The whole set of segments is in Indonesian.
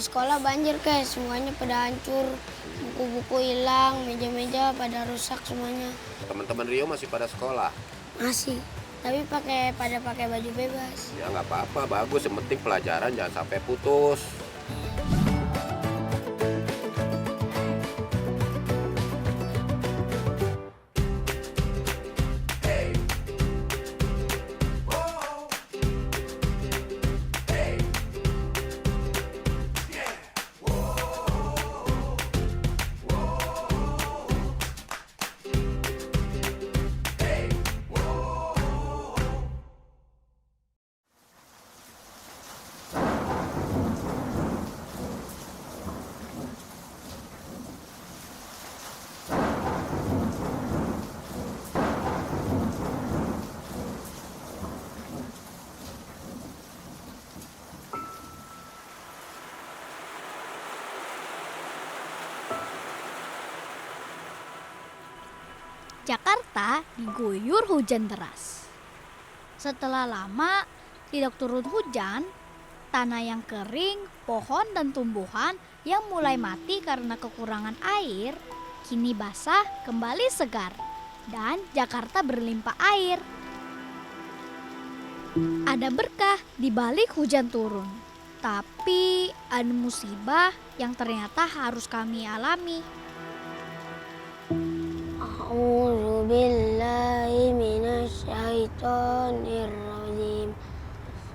sekolah banjir guys, semuanya pada hancur, buku-buku hilang, meja-meja pada rusak semuanya. Teman-teman Rio masih pada sekolah? Masih, tapi pada pakai baju bebas. Ya nggak apa-apa, bagus. Yang penting pelajaran jangan sampai putus. Jakarta diguyur hujan deras. Setelah lama tidak turun hujan, tanah yang kering, pohon dan tumbuhan yang mulai mati karena kekurangan air, kini basah kembali segar dan Jakarta berlimpah air. Ada berkah di balik hujan turun, tapi ada musibah yang ternyata harus kami alami. A'udzu billahi minasyaitonir rajim.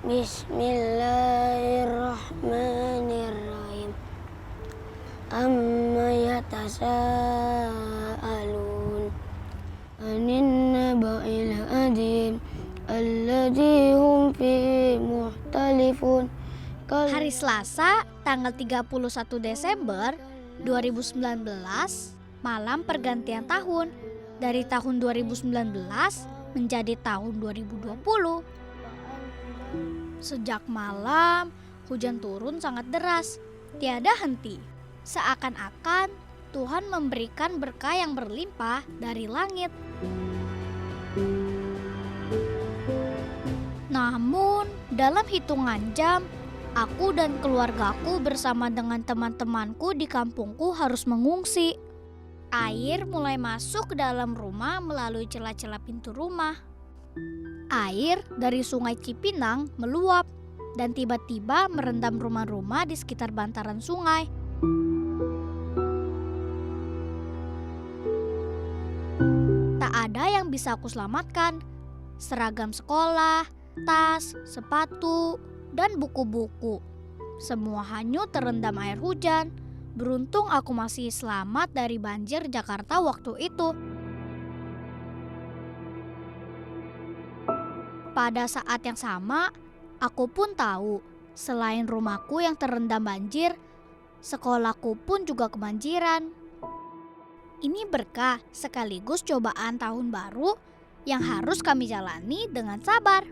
Bismillahirrahmanirrahim. Amma yatasaalun 'anin naba'il adzim alladzi hum fihi mukhtalifun. Hari Selasa, tanggal 31 Desember 2019, malam pergantian tahun dari tahun 2019 menjadi tahun 2020. Sejak malam, hujan turun sangat deras, tiada henti. Seakan-akan Tuhan memberikan berkah yang berlimpah dari langit. Namun, dalam hitungan jam, aku dan keluargaku bersama dengan teman-temanku di kampungku harus mengungsi. Air mulai masuk ke dalam rumah melalui celah-celah pintu rumah. Air dari Sungai Cipinang meluap dan tiba-tiba merendam rumah-rumah di sekitar bantaran sungai. Tak ada yang bisa aku selamatkan. Seragam sekolah, tas, sepatu, dan buku-buku. Semua hanyut terendam air hujan. Beruntung aku masih selamat dari banjir Jakarta waktu itu. Pada saat yang sama, aku pun tahu, selain rumahku yang terendam banjir, sekolahku pun juga kebanjiran. Ini berkah sekaligus cobaan tahun baru yang harus kami jalani dengan sabar.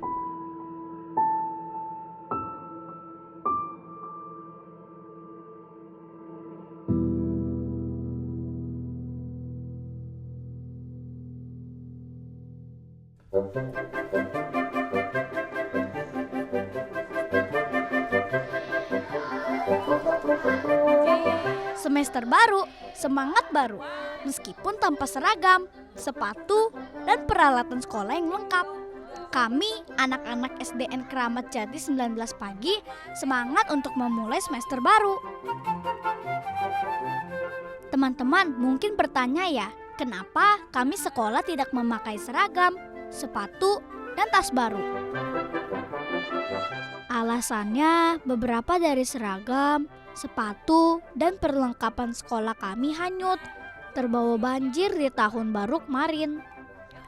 Semester baru, semangat baru. Meskipun tanpa seragam, sepatu, dan peralatan sekolah yang lengkap. Kami, anak-anak SDN Keramat Jati 19 pagi, semangat untuk memulai semester baru. Teman-teman mungkin bertanya ya, kenapa kami sekolah tidak memakai seragam, sepatu, dan tas baru? Alasannya, beberapa dari seragam, sepatu, dan perlengkapan sekolah kami hanyut, terbawa banjir di tahun baru kemarin.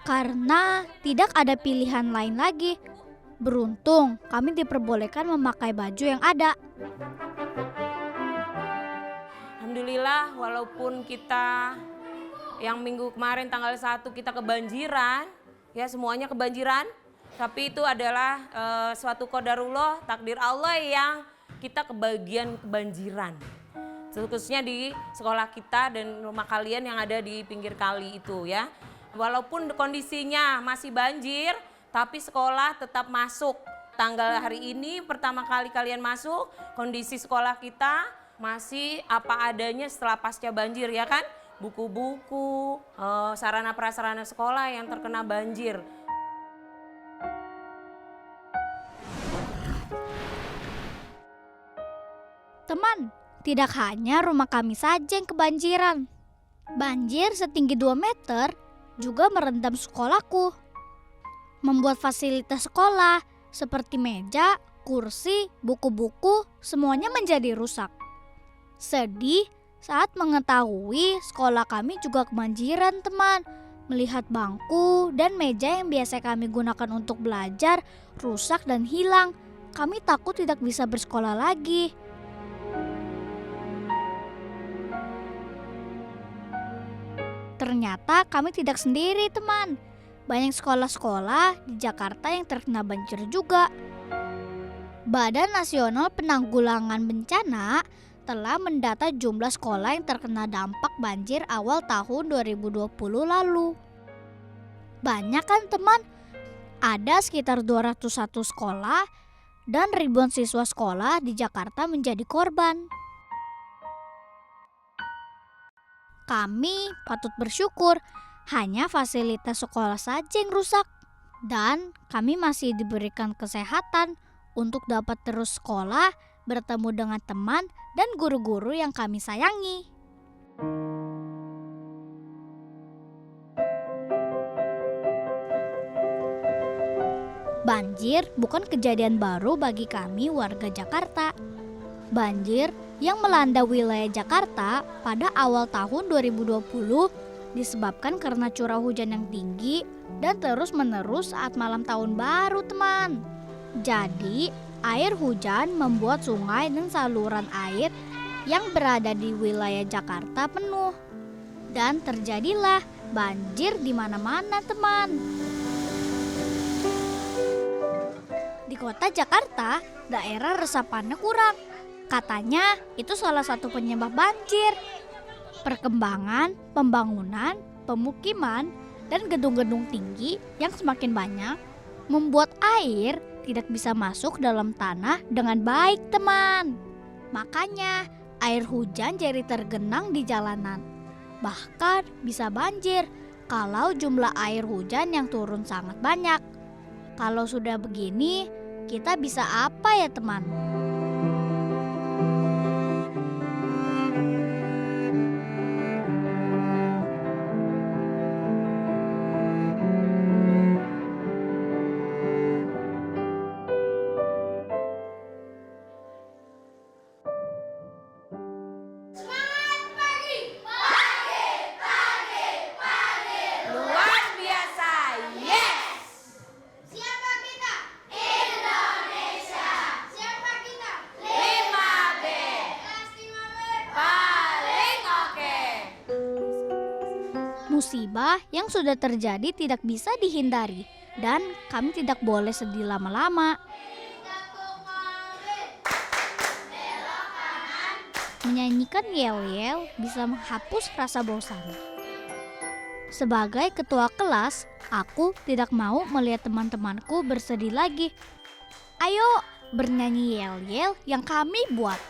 Karena tidak ada pilihan lain lagi. Beruntung kami diperbolehkan memakai baju yang ada. Alhamdulillah, walaupun kita yang minggu kemarin tanggal 1 kita kebanjiran, ya semuanya kebanjiran, tapi itu adalah suatu qadarullah, takdir Allah yang kita kebagian kebanjiran. Khususnya di sekolah kita dan rumah kalian yang ada di pinggir kali itu ya. Walaupun kondisinya masih banjir, tapi sekolah tetap masuk. Tanggal hari ini pertama kali kalian masuk, kondisi sekolah kita masih apa adanya setelah pasca banjir ya kan? Buku-buku, sarana prasarana sekolah yang terkena banjir. Teman, tidak hanya rumah kami saja yang kebanjiran. Banjir setinggi 2 meter juga merendam sekolahku. Membuat fasilitas sekolah seperti meja, kursi, buku-buku semuanya menjadi rusak. Sedih saat mengetahui sekolah kami juga kebanjiran, teman. Melihat bangku dan meja yang biasa kami gunakan untuk belajar rusak dan hilang, kami takut tidak bisa bersekolah lagi. Ternyata kami tidak sendiri, teman. Banyak sekolah-sekolah di Jakarta yang terkena banjir juga. Badan Nasional Penanggulangan Bencana telah mendata jumlah sekolah yang terkena dampak banjir awal tahun 2020 lalu. Banyak kan, teman? Ada sekitar 201 sekolah dan ribuan siswa sekolah di Jakarta menjadi korban. Kami patut bersyukur hanya fasilitas sekolah saja yang rusak dan kami masih diberikan kesehatan untuk dapat terus sekolah, bertemu dengan teman dan guru-guru yang kami sayangi. Banjir bukan kejadian baru bagi kami warga Jakarta. Banjir yang melanda wilayah Jakarta pada awal tahun 2020 disebabkan karena curah hujan yang tinggi dan terus-menerus saat malam tahun baru, teman. Jadi, air hujan membuat sungai dan saluran air yang berada di wilayah Jakarta penuh. Dan terjadilah banjir di mana-mana, teman. Di kota Jakarta, daerah resapannya kurang. Katanya itu salah satu penyebab banjir. Perkembangan, pembangunan, pemukiman, dan gedung-gedung tinggi yang semakin banyak membuat air tidak bisa masuk dalam tanah dengan baik, teman. Makanya air hujan jadi tergenang di jalanan. Bahkan bisa banjir kalau jumlah air hujan yang turun sangat banyak. Kalau sudah begini, kita bisa apa ya, teman? Luar biasa, yes! Siapa kita? Indonesia. Siapa kita? 5B, Kelas 5B. paling oke. Musibah yang sudah terjadi tidak bisa dihindari dan kami tidak boleh sedih lama-lama. Menyanyikan yel-yel bisa menghapus rasa bosan. Sebagai ketua kelas, aku tidak mau melihat teman-temanku bersedih lagi. Ayo bernyanyi yel-yel yang kami buat.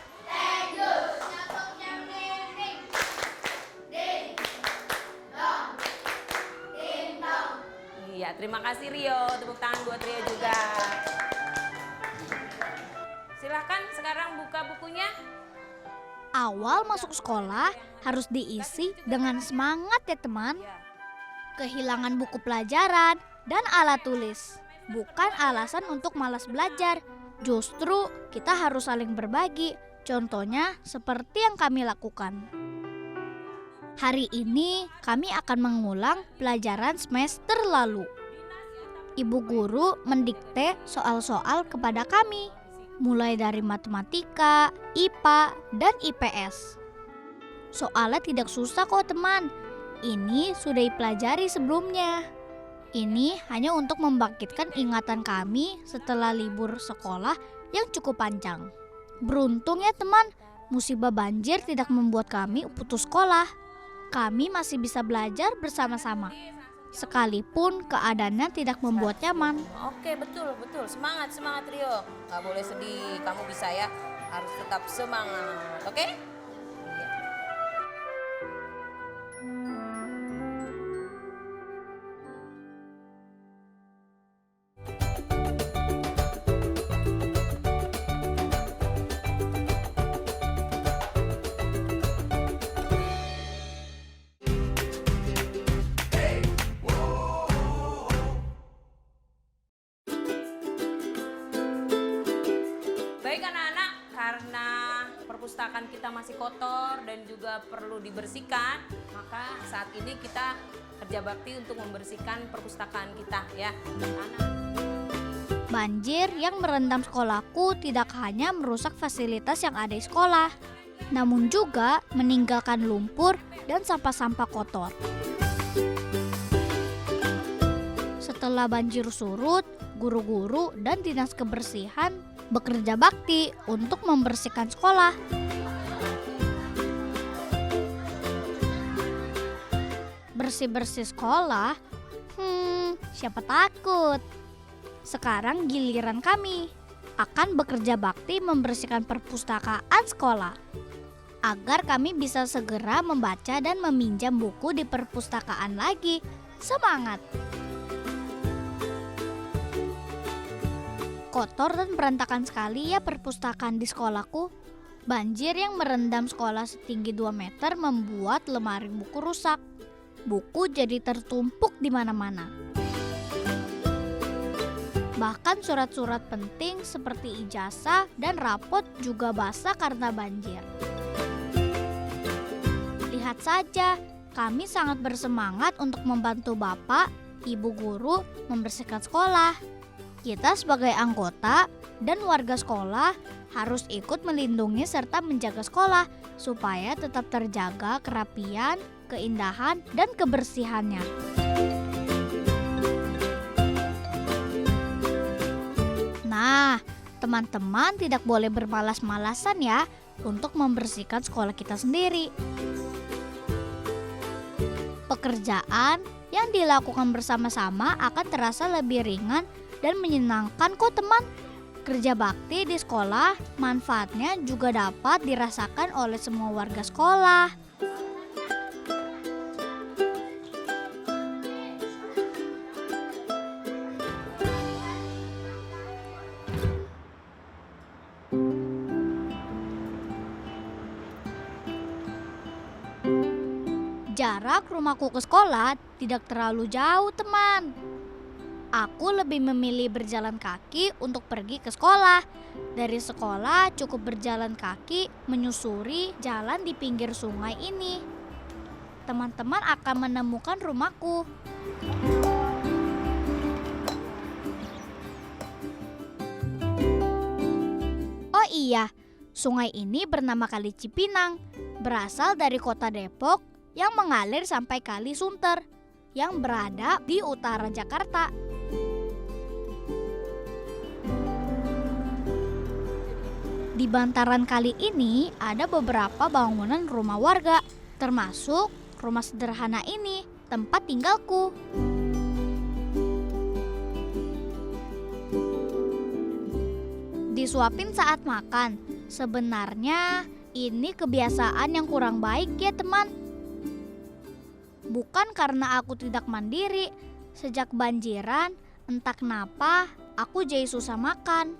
Iya, terima kasih Rio. Tepuk tangan buat Rio juga. Silahkan sekarang buka bukunya. Awal masuk sekolah harus diisi dengan semangat ya, teman. Kehilangan buku pelajaran dan alat tulis bukan alasan untuk malas belajar. Justru kita harus saling berbagi. Contohnya seperti yang kami lakukan. Hari ini kami akan mengulang pelajaran semester lalu. Ibu guru mendikte soal-soal kepada kami, mulai dari matematika, IPA, dan IPS. Soalnya tidak susah kok, teman. Ini sudah dipelajari sebelumnya. Ini hanya untuk membangkitkan ingatan kami setelah libur sekolah yang cukup panjang. Beruntung ya, teman, musibah banjir tidak membuat kami putus sekolah. Kami masih bisa belajar bersama-sama, sekalipun keadaannya tidak membuat nyaman. Oke, betul. Semangat Rio. Gak boleh sedih, kamu bisa ya. Harus tetap semangat, oke? Baik anak-anak, karena perpustakaan kita masih kotor dan juga perlu dibersihkan, maka saat ini kita kerja bakti untuk membersihkan perpustakaan kita ya. Banjir yang merendam sekolahku tidak hanya merusak fasilitas yang ada di sekolah, namun juga meninggalkan lumpur dan sampah-sampah kotor. Setelah banjir surut, guru-guru dan dinas kebersihan bekerja bakti untuk membersihkan sekolah. Bersih-bersih sekolah? Siapa takut? Sekarang giliran kami akan bekerja bakti membersihkan perpustakaan sekolah agar kami bisa segera membaca dan meminjam buku di perpustakaan lagi. Semangat! Kotor dan berantakan sekali ya perpustakaan di sekolahku. Banjir yang merendam sekolah setinggi 2 meter membuat lemari buku rusak. Buku jadi tertumpuk di mana-mana. Bahkan surat-surat penting seperti ijazah dan rapot juga basah karena banjir. Lihat saja, kami sangat bersemangat untuk membantu Bapak, Ibu guru membersihkan sekolah. Kita sebagai anggota dan warga sekolah harus ikut melindungi serta menjaga sekolah supaya tetap terjaga kerapian, keindahan, dan kebersihannya. Nah, teman-teman tidak boleh bermalas-malasan ya untuk membersihkan sekolah kita sendiri. Pekerjaan yang dilakukan bersama-sama akan terasa lebih ringan dan menyenangkan kok teman. Kerja bakti di sekolah manfaatnya juga dapat dirasakan oleh semua warga sekolah. Jarak rumahku ke sekolah tidak terlalu jauh teman. Aku lebih memilih berjalan kaki untuk pergi ke sekolah. Dari sekolah cukup berjalan kaki menyusuri jalan di pinggir sungai ini. Teman-teman akan menemukan rumahku. Oh iya, sungai ini bernama Kali Cipinang. Berasal dari kota Depok yang mengalir sampai Kali Sunter yang berada di utara Jakarta. Di bantaran kali ini ada beberapa bangunan rumah warga, termasuk rumah sederhana ini, tempat tinggalku. Disuapin saat makan, sebenarnya ini kebiasaan yang kurang baik ya teman. Bukan karena aku tidak mandiri, sejak banjiran, entah kenapa aku jadi susah makan.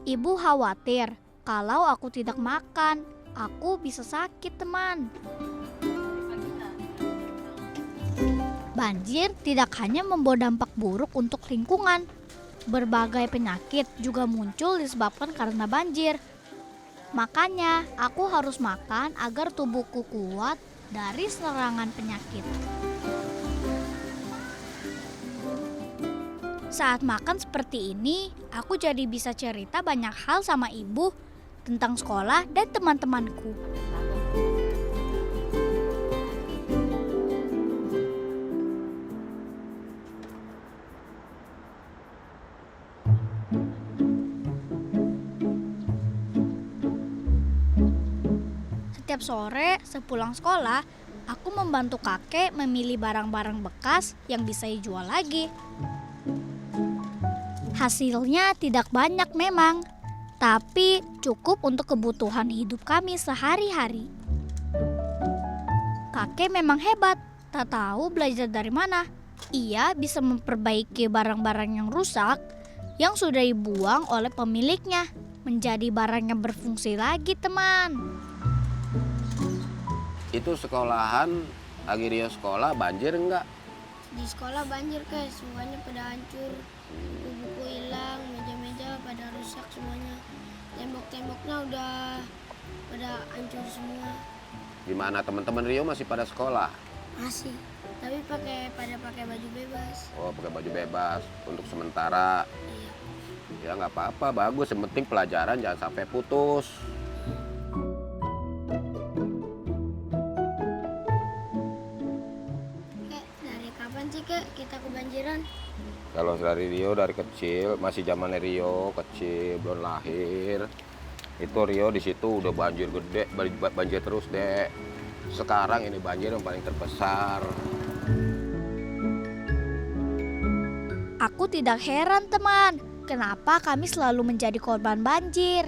Ibu khawatir kalau aku tidak makan, aku bisa sakit teman. Banjir tidak hanya membawa dampak buruk untuk lingkungan. Berbagai penyakit juga muncul disebabkan karena banjir. Makanya aku harus makan agar tubuhku kuat dari serangan penyakit. Saat makan seperti ini, aku jadi bisa cerita banyak hal sama ibu tentang sekolah dan teman-temanku. Setiap sore sepulang sekolah, aku membantu kakek memilih barang-barang bekas yang bisa dijual lagi. Hasilnya tidak banyak memang, tapi cukup untuk kebutuhan hidup kami sehari-hari. Kakek memang hebat, tak tahu belajar dari mana. Ia bisa memperbaiki barang-barang yang rusak yang sudah dibuang oleh pemiliknya menjadi barang yang berfungsi lagi, teman. Itu sekolahan, lagi Rio sekolah, banjir enggak? Di sekolah banjir Kak, semuanya pada hancur. Buku-buku hilang, meja-meja pada rusak semuanya. Tembok-temboknya udah pada hancur semua. Gimana teman-teman Rio masih pada sekolah? Masih, tapi pada pakai baju bebas. Oh, pakai baju bebas untuk sementara. Iya. Ya nggak apa-apa, bagus. Yang penting pelajaran jangan sampai putus. Kak, dari kapan sih Kak kita kebanjiran? Kalau dari Rio dari kecil, masih zaman Rio kecil belum lahir. Itu Rio di situ udah banjir gede, banjir terus deh. Sekarang ini banjir yang paling terbesar. Aku tidak heran, teman, kenapa kami selalu menjadi korban banjir.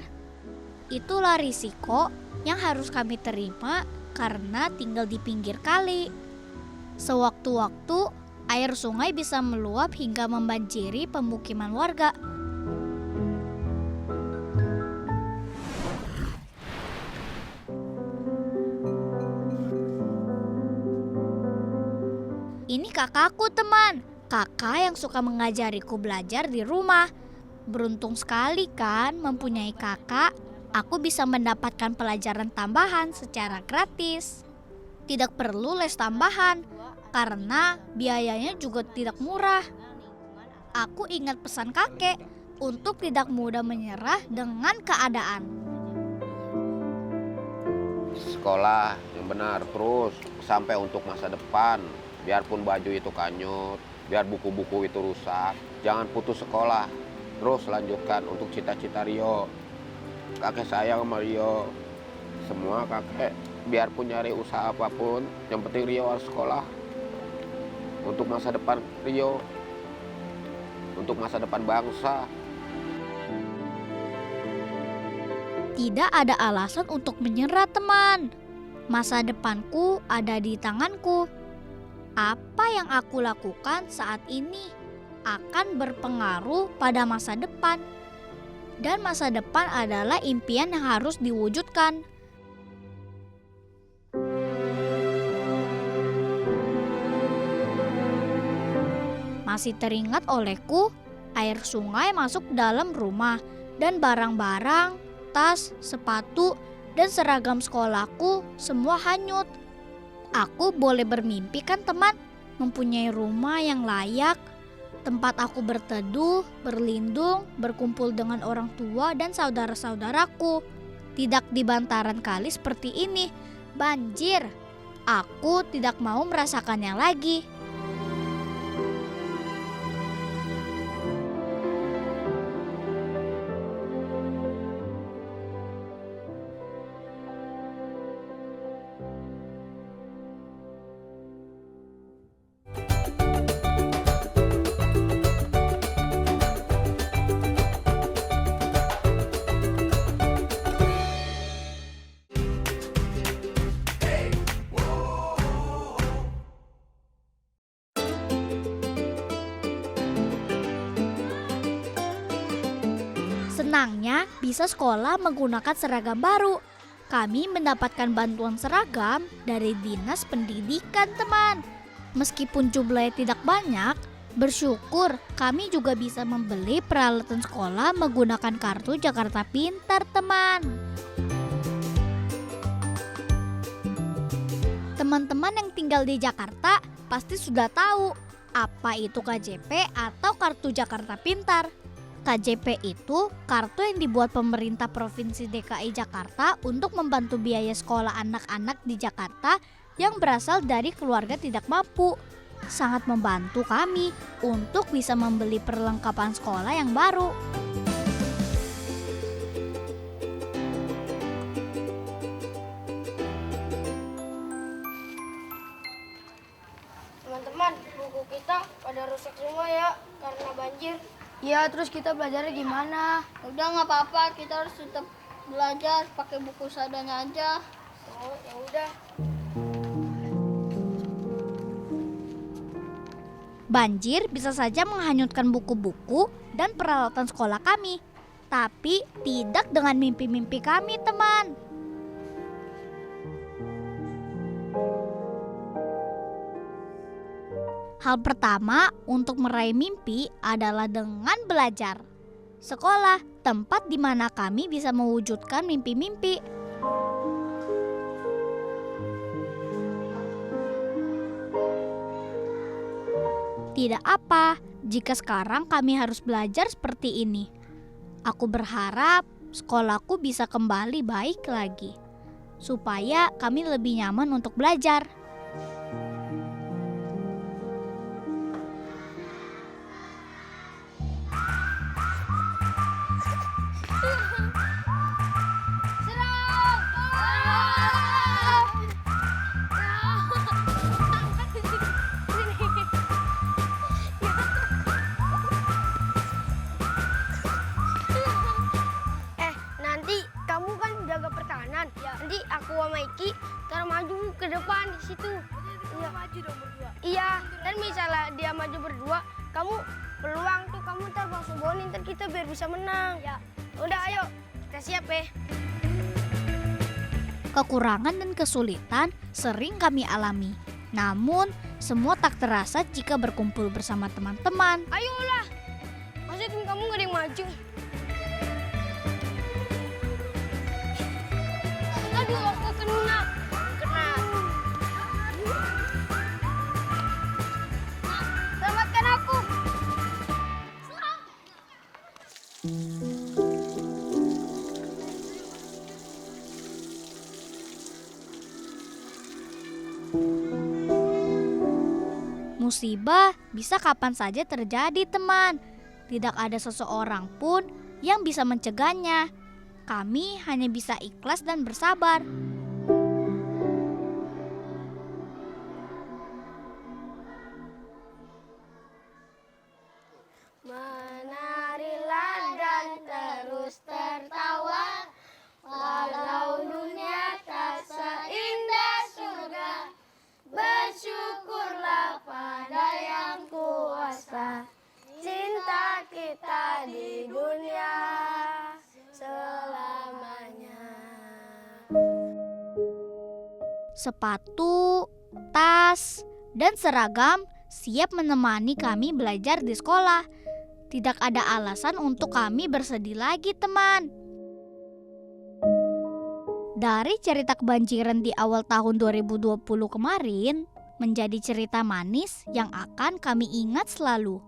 Itulah risiko yang harus kami terima karena tinggal di pinggir kali. Sewaktu-waktu, air sungai bisa meluap hingga membanjiri pemukiman warga. Ini kakakku, teman. Kakak yang suka mengajariku belajar di rumah. Beruntung sekali kan mempunyai kakak. Aku bisa mendapatkan pelajaran tambahan secara gratis. Tidak perlu les tambahan karena biayanya juga tidak murah. Aku ingat pesan kakek untuk tidak mudah menyerah dengan keadaan. Sekolah yang benar terus sampai untuk masa depan. Biarpun baju itu kanyut, biar buku-buku itu rusak, jangan putus sekolah. Terus lanjutkan untuk cita-cita Rio. Kakek sayang sama Rio. Semua kakek, biarpun nyari usaha apapun, yang penting Rio harus sekolah. Untuk masa depan Rio, untuk masa depan bangsa. Tidak ada alasan untuk menyerah, teman. Masa depanku ada di tanganku. Apa yang aku lakukan saat ini akan berpengaruh pada masa depan. Dan masa depan adalah impian yang harus diwujudkan. Masih teringat olehku, air sungai masuk dalam rumah dan barang-barang, tas, sepatu, dan seragam sekolahku semua hanyut. Aku boleh bermimpi kan, teman, mempunyai rumah yang layak, tempat aku berteduh, berlindung, berkumpul dengan orang tua dan saudara-saudaraku. Tidak di bantaran kali seperti ini, banjir. Aku tidak mau merasakannya lagi. Senangnya bisa sekolah menggunakan seragam baru. Kami mendapatkan bantuan seragam dari Dinas Pendidikan, teman. Meskipun jumlahnya tidak banyak, bersyukur kami juga bisa membeli peralatan sekolah menggunakan kartu Jakarta Pintar, teman. Teman-teman yang tinggal di Jakarta pasti sudah tahu apa itu KJP atau Kartu Jakarta Pintar. KJP itu kartu yang dibuat pemerintah Provinsi DKI Jakarta untuk membantu biaya sekolah anak-anak di Jakarta yang berasal dari keluarga tidak mampu. Sangat membantu kami untuk bisa membeli perlengkapan sekolah yang baru. Teman-teman, buku kita pada rusak semua ya karena banjir. Iya, terus kita belajarnya gimana? Udah nggak apa-apa, kita harus tetap belajar pakai buku seadanya aja. Oh, ya udah. Banjir bisa saja menghanyutkan buku-buku dan peralatan sekolah kami. Tapi tidak dengan mimpi-mimpi kami, teman. Hal pertama untuk meraih mimpi adalah dengan belajar. Sekolah, tempat di mana kami bisa mewujudkan mimpi-mimpi. Tidak apa jika sekarang kami harus belajar seperti ini. Aku berharap sekolahku bisa kembali baik lagi, supaya kami lebih nyaman untuk belajar. Nanti kamu kan jaga pertahanan. Nanti aku sama Iki ntar maju ke depan di situ. Iya, maju dong berdua. Iya, dan misalnya dia maju berdua, kamu peluang tuh kamu ntar bang Subonin, ntar kita biar bisa menang. Ya. Udah ayo, kita siap ya. Kekurangan dan kesulitan sering kami alami. Namun, semua tak terasa jika berkumpul bersama teman-teman. Ayolah, masa tim kamu gak ada yang maju? Aduh, aku kena. Selamatkan aku. Musibah bisa kapan saja terjadi, teman. Tidak ada seseorang pun yang bisa mencegahnya. Kami hanya bisa ikhlas dan bersabar. Menarilah dan terus tertawa, walau dunia tak seindah surga. Bersyukurlah pada yang kuasa, cinta kita di dunia selamanya. Sepatu, tas, dan seragam siap menemani kami belajar di sekolah. Tidak ada alasan untuk kami bersedih lagi, teman. Dari cerita kebanjiran di awal tahun 2020 kemarin, menjadi cerita manis yang akan kami ingat selalu.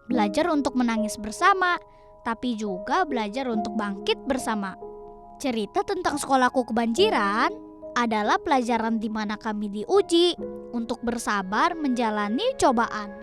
Belajar untuk menangis bersama, tapi juga belajar untuk bangkit bersama. Cerita tentang sekolahku kebanjiran adalah pelajaran di mana kami diuji untuk bersabar menjalani cobaan.